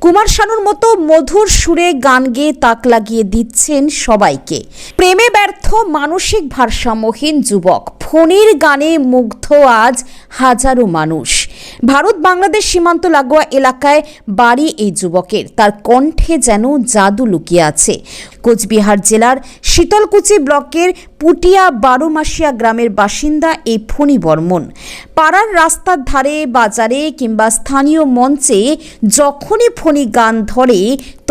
কুমার শানুর মতো মধুর সুরে গান গেয়ে তাক লাগিয়ে দিচ্ছেন সবাইকে। প্রেমে ব্যর্থ মানসিক ভারসাম্যহীন যুবক, ফণীর গানে মুগ্ধ আজ হাজারো মানুষ। ভারত বাংলাদেশ সীমান্ত লাগোয়া এলাকায় বাড়ি এই যুবকের, তার কণ্ঠে যেন জাদু লুকিয়ে আছে। কোচবিহার জেলার শীতলকুচি ব্লকের পুটিয়া বারোমাসিয়া গ্রামের বাসিন্দা এই ফণী বর্মন। পাড়ার রাস্তার ধারে, বাজারে কিংবা স্থানীয় মঞ্চে যখনই ফণী গান ধরে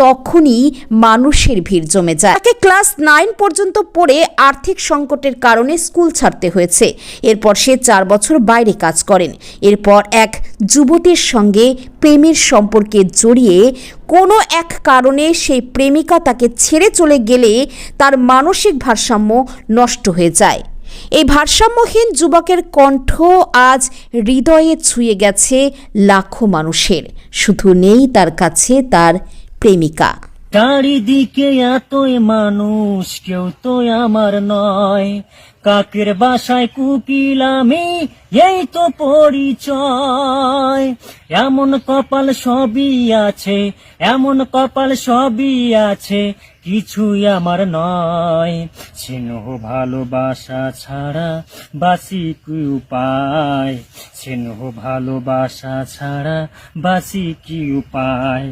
তখনই মানুষের ভিড় জমে যায়। তাকে ক্লাস 9 পর্যন্ত পড়ে আর্থিক সংকটের কারণে স্কুল ছাড়তে হয়েছে। এরপর সে 4 বছর বাইরে কাজ করেন। এরপর এক যুবতীর সঙ্গে প্রেমের সম্পর্কে জড়িয়ে কোনো এক কারণে সেই প্রেমিকা তাকে ছেড়ে চলে গেলে তার মানসিক ভারসাম্য নষ্ট হয়ে যায়। এই ভারসাম্যহীন যুবকের কণ্ঠ আজ হৃদয়ে ছুঁয়ে গেছে লাখো মানুষের। শুধু নেই তার কাছে তার প্রেমিকা। চারিদিকে এতই মানুষ, কেউ তো আমার নয়। কাকের বাসায় কুকিলামি, এই তো পরিচয়। এমন কপাল সবই আছে, এমন কপাল সবই আছে, কিছুই আমার নয়। স্নেহ ভালোবাসা ছাড়া বাসি কি উপায়, স্নেহ ভালোবাসা ছাড়া বাসি কি উপায়।